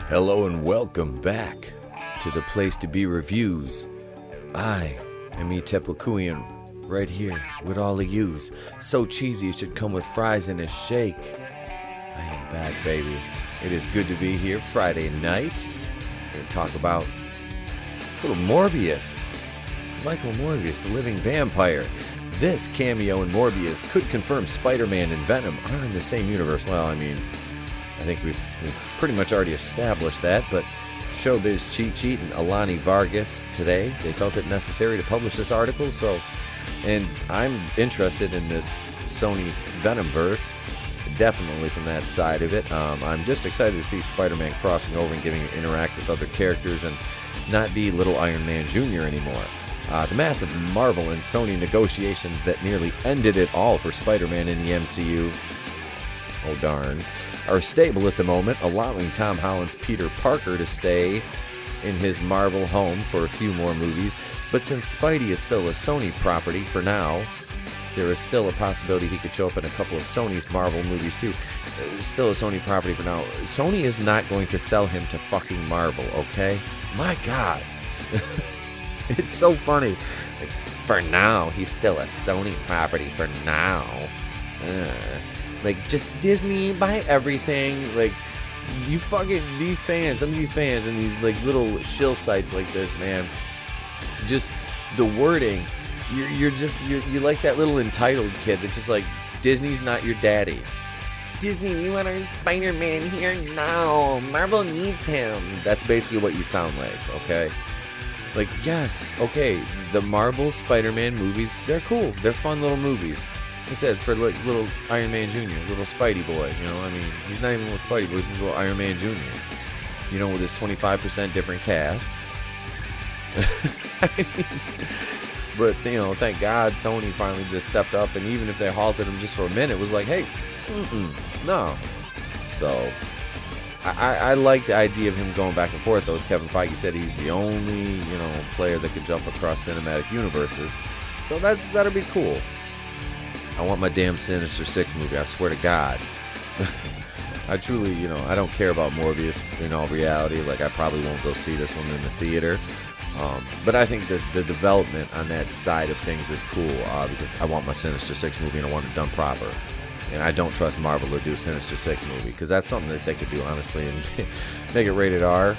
Hello and welcome back to the place to be reviews. I am Etepukuian, right here with all of yous. So cheesy it should come with fries and a shake. I am back, baby. It is good to be here Friday night. We're going to talk about little Morbius. Michael Morbius, the living vampire. This Cameo and Morbius could confirm Spider-Man and Venom are in the same universe. Well, I mean, I think we've pretty much already established that, but Showbiz Cheat Sheet and Alani Vargas today, they felt it necessary to publish this article, and I'm interested in this Sony Venomverse, definitely from that side of it. I'm just excited to see Spider-Man crossing over and getting to interact with other characters and not be little Iron Man Jr. anymore. The massive Marvel and Sony negotiations that nearly ended it all for Spider-Man in the MCU, oh darn, are stable at the moment, allowing Tom Holland's Peter Parker to stay in his Marvel home for a few more movies. But since Spidey is still a Sony property for now, there is still a possibility he could show up in a couple of Sony's Marvel movies too. Still a Sony property for now. Sony is not going to sell him to fucking Marvel, okay? My God. It's so funny. Like, for now, he's still a Sony property for now. Like, just Disney, buy everything. Like, you fucking, these fans, some of these fans and these, like, little shill sites like this, man. Just, the wording, you're like that little entitled kid that's just like, Disney's not your daddy. Disney, we want our Spider-Man here now. Marvel needs him. That's basically what you sound like, okay? Like, yes, okay, the Marvel Spider-Man movies, they're cool. They're fun little movies. Like I said, for like little Iron Man Jr., little Spidey boy, you know, I mean, he's not even a little Spidey boy, he's just a little Iron Man Jr., you know, with his 25% different cast. But, you know, thank God Sony finally just stepped up, and even if they halted him just for a minute, it was like, hey, no. So, I like the idea of him going back and forth, though. As Kevin Feige said, he's the only, you know, player that could jump across cinematic universes. So that'll be cool. I want my damn Sinister Six movie, I swear to God. I truly, you know, I don't care about Morbius in all reality. Like, I probably won't go see this one in the theater. But I think that the development on that side of things is cool, because I want my Sinister Six movie and I want it done proper. And I don't trust Marvel to do a Sinister Six movie, because that's something that they could do, honestly, and make it rated R,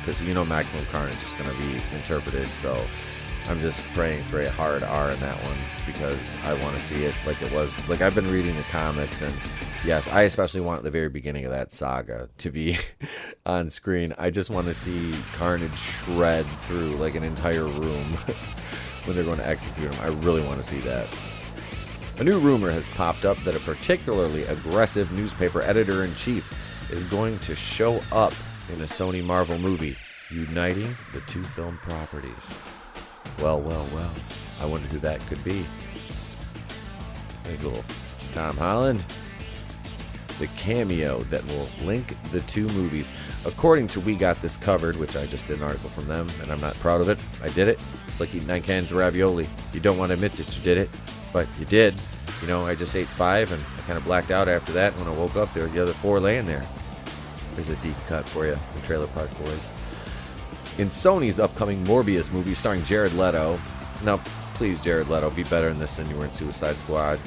because you know Maximum Carnage is going to be interpreted, so I'm just praying for a hard R in that one, because I want to see it like it was. Like, I've been reading the comics, and yes, I especially want the very beginning of that saga to be on screen. I just want to see Carnage shred through like an entire room when they're going to execute him. I really want to see that. A new rumor has popped up that a particularly aggressive newspaper editor-in-chief is going to show up in a Sony Marvel movie, uniting the two film properties. Well. I wonder who that could be. There's a little Tom Holland. The cameo that will link the two movies. According to We Got This Covered, which I just did an article from them, and I'm not proud of it. I did it. It's like eating 9 cans of ravioli. You don't want to admit that you did it, but you did. You know, I just ate 5, and I kind of blacked out after that. When I woke up, there were the other 4 laying there. There's a deep cut for you, the Trailer Park Boys. In Sony's upcoming Morbius movie starring Jared Leto. Now, please, Jared Leto, be better in this than you were in Suicide Squad.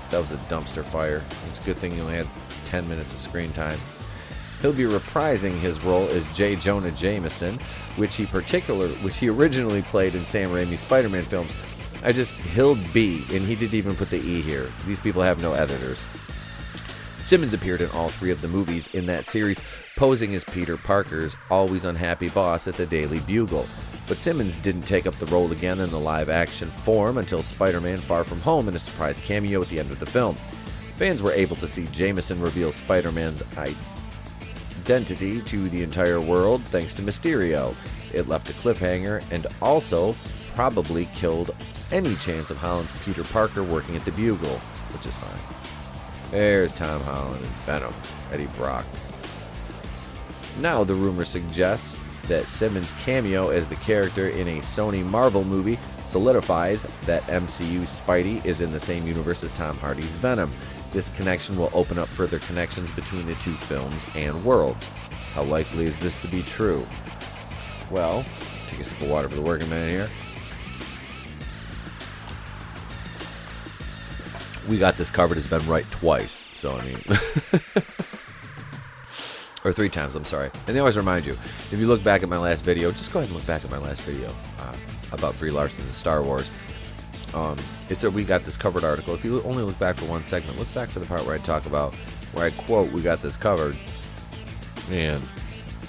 That was a dumpster fire. It's a good thing you only had 10 minutes of screen time. He'll be reprising his role as J. Jonah Jameson, which he originally played in Sam Raimi's Spider-Man films. He'll be, and he didn't even put the E here. These people have no editors. Simmons appeared in all 3 of the movies in that series, posing as Peter Parker's always unhappy boss at the Daily Bugle. But Simmons didn't take up the role again in the live-action form until Spider-Man Far From Home in a surprise cameo at the end of the film. Fans were able to see Jameson reveal Spider-Man's identity to the entire world thanks to Mysterio. It left a cliffhanger and also probably killed any chance of Holland's Peter Parker working at the Bugle, which is fine. There's Tom Holland and Venom, Eddie Brock. Now the rumor suggests that Simmons' cameo as the character in a Sony Marvel movie solidifies that MCU Spidey is in the same universe as Tom Hardy's Venom. This connection will open up further connections between the two films and worlds. How likely is this to be true? Well, take a sip of water for the working man here. We got this covered has been right twice. So, I mean... or 3 times, I'm sorry. And they always remind you, if you look back at my last video, just go ahead and look back at my last video about Brie Larson and Star Wars. It's a We Got This Covered article. If you only look back for one segment, look back for the part where I talk about, where I quote, We Got This Covered. Man,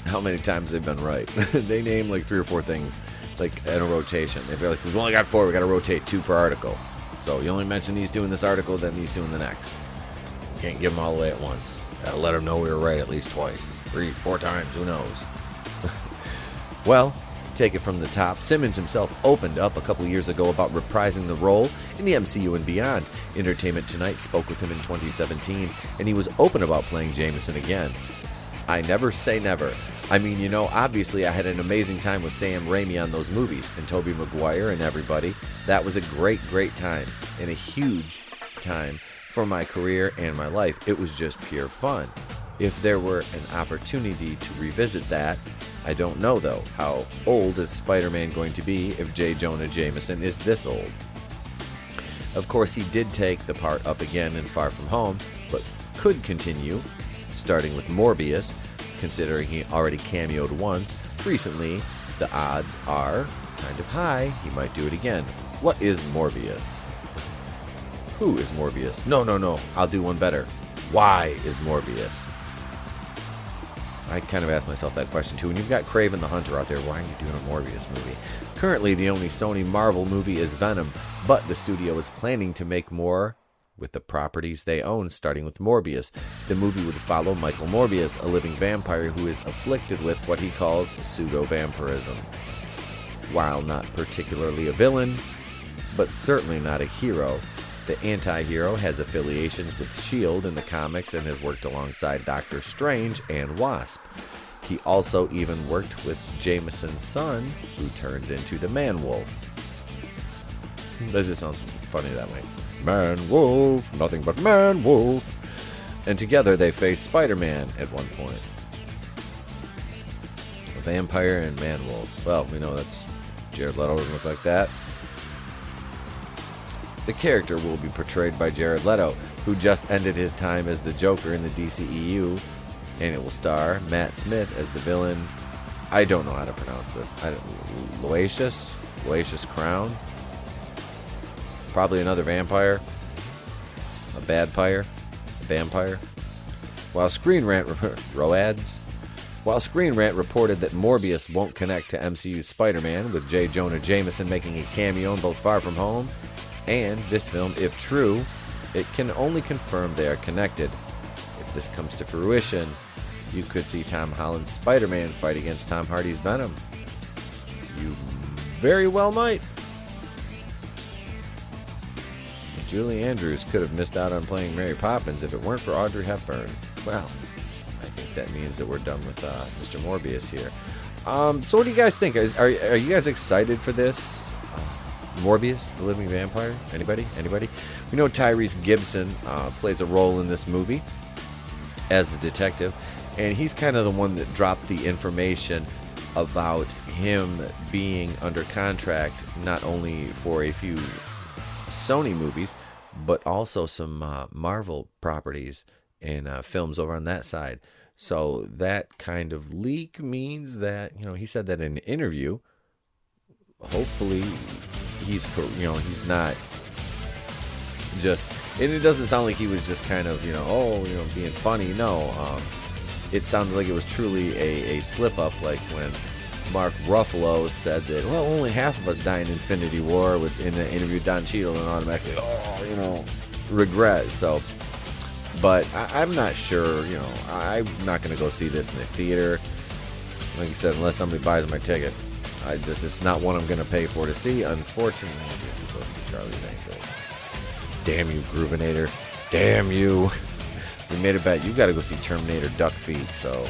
how many times they've been right. They name like 3 or 4 things, like in a rotation. They'd be like, we've only got 4, we got to rotate 2 per article. So you only mention these 2 in this article, then these 2 in the next. Can't give them all away at once. Gotta let them know we were right at least twice. 3, 4 times, who knows? Well, take it from the top. Simmons himself opened up a couple years ago about reprising the role in the MCU and beyond. Entertainment Tonight spoke with him in 2017, and he was open about playing Jameson again. I never say never. I mean, you know, obviously I had an amazing time with Sam Raimi on those movies, and Tobey Maguire and everybody. That was a great, great time, and a huge time for my career and my life. It was just pure fun. If there were an opportunity to revisit that, I don't know though. How old is Spider-Man going to be if J. Jonah Jameson is this old? Of course, he did take the part up again in Far From Home, but could continue, starting with Morbius, considering he already cameoed once. Recently, the odds are kind of high he might do it again. What is Morbius? Who is Morbius? No, I'll do one better. Why is Morbius? I kind of asked myself that question too. And you've got Kraven the Hunter out there. Why are you doing a Morbius movie? Currently, the only Sony Marvel movie is Venom, but the studio is planning to make more with the properties they own, starting with Morbius. The movie would follow Michael Morbius, a living vampire who is afflicted with what he calls pseudo-vampirism. While not particularly a villain, but certainly not a hero, the anti-hero has affiliations with S.H.I.E.L.D. in the comics and has worked alongside Doctor Strange and Wasp. He also even worked with Jameson's son, who turns into the Man-Wolf. That just sounds funny that way. Man-Wolf, nothing but Man-Wolf. And together they face Spider-Man at one point. A vampire and Man-Wolf. Well, we know that's Jared Leto doesn't look like that. The character will be portrayed by Jared Leto, who just ended his time as the Joker in the DCEU, and it will star Matt Smith as the villain. I don't know how to pronounce this. Loasius Crown. Probably another vampire. A vampire. While Screen Rant reported that Morbius won't connect to MCU's Spider-Man, with J. Jonah Jameson making a cameo in both Far From Home and this film, if true, it can only confirm they are connected. If this comes to fruition, you could see Tom Holland's Spider-Man fight against Tom Hardy's Venom. You very well might. Julie Andrews could have missed out on playing Mary Poppins if it weren't for Audrey Hepburn. Well, I think that means that we're done with Mr. Morbius here. So what do you guys think? Are you guys excited for this? Morbius, the living vampire? Anybody? We know Tyrese Gibson plays a role in this movie as a detective, and he's kind of the one that dropped the information about him being under contract not only for a few Sony movies, but also some Marvel properties and films over on that side. So that kind of leak means that, he said that in an interview, hopefully he's not just, and it doesn't sound like he was just kind of, being funny. No, it sounded like it was truly a slip up, like when Mark Ruffalo said that, well, only half of us die in Infinity War, in the interview Don Cheadle, and automatically, regret. So, but I'm not sure, I'm not going to go see this in the theater. Like I said, unless somebody buys my ticket. It's not one I'm going to pay for to see. Unfortunately, I have to go see Charlie's Angels. Damn you, Groovinator. Damn you. We made a bet. You got to go see Terminator Duck Feet, so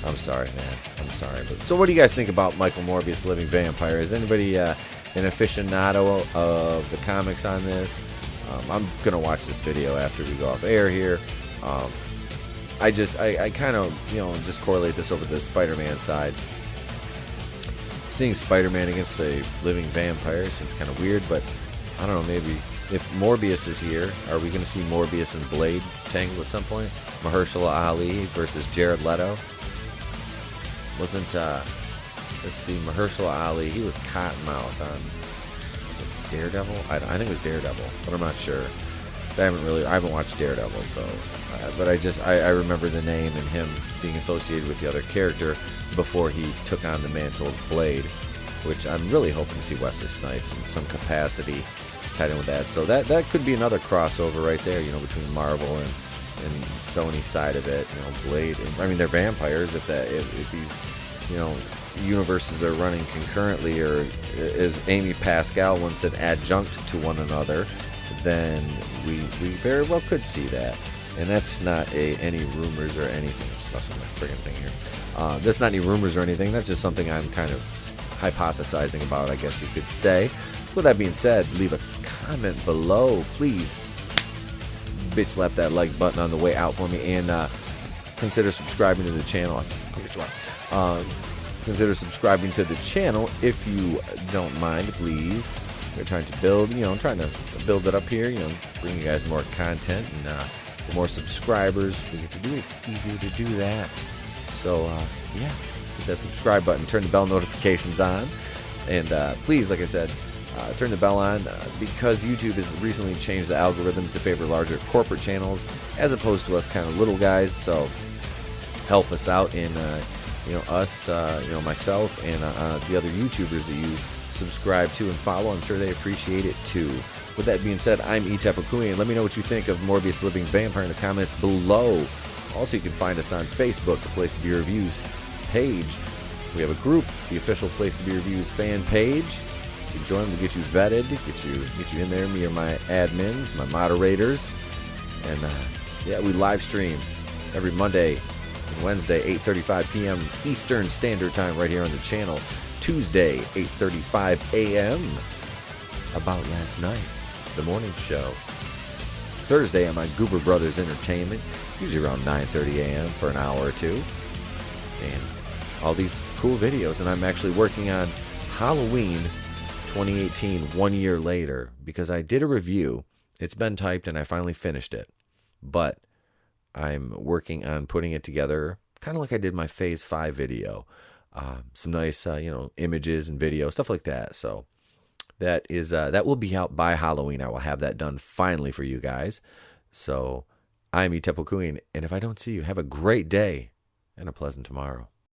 I'm sorry, man. I'm sorry. But so what do you guys think about Michael Morbius, Living Vampire? Is anybody an aficionado of the comics on this? I'm going to watch this video after we go off air here. I kind of, just correlate this over to the Spider-Man side. Seeing Spider-Man against a living vampire seems kind of weird, but I don't know, maybe if Morbius is here, are we going to see Morbius and Blade tangle at some point? Mahershala Ali versus Jared Leto. Wasn't, let's see, Mahershala Ali, he was Cottonmouth on, was it Daredevil? I think it was Daredevil, but I'm not sure. I haven't watched Daredevil, so, but I remember the name and him being associated with the other character before he took on the mantle of Blade, which I'm really hoping to see Wesley Snipes in some capacity tied in with that. So that could be another crossover right there, between Marvel and Sony side of it. Blade. They're vampires. If these universes are running concurrently, or as Amy Pascal once said, adjunct to one another, then we very well could see that. And that's not any rumors or anything. That's my friggin' thing here. That's not any rumors or anything. That's just something I'm kind of hypothesizing about, I guess you could say. With that being said, leave a comment below, please. Bitch slap that like button on the way out for me, and consider subscribing to the channel. Consider subscribing to the channel if you don't mind, please. We're trying to build, trying to build it up here, bring you guys more content, and the more subscribers we get to do, it's easier to do that. So, yeah, hit that subscribe button, turn the bell notifications on, and please, like I said, turn the bell on because YouTube has recently changed the algorithms to favor larger corporate channels as opposed to us kind of little guys. So help us out in, us, myself and the other YouTubers that you subscribe to and follow. I'm sure they appreciate it too. With that being said, I'm Itepakui, and let me know what you think of Morbius Living Vampire in the comments below. Also, you can find us on Facebook, the Place to Be Reviews page. We have a group, the official Place to Be Reviews fan page. You join, we'll get you vetted, get you in there. Me or my admins, my moderators, and we live stream every Monday and Wednesday, 8:35 p.m. Eastern Standard Time, right here on the channel. Tuesday, 8:35 a.m. About Last Night, the morning show. Thursday, I'm on Goober Brothers Entertainment, usually around 9:30 a.m. for an hour or two, and all these cool videos. And I'm actually working on Halloween 2018 1 year later, because I did a review. It's been typed and I finally finished it, but I'm working on putting it together kind of like I did my Phase 5 video. Some nice images and video, stuff like that. So that will be out by Halloween. I will have that done finally for you guys. So I'm Itepakui, and if I don't see you, have a great day and a pleasant tomorrow.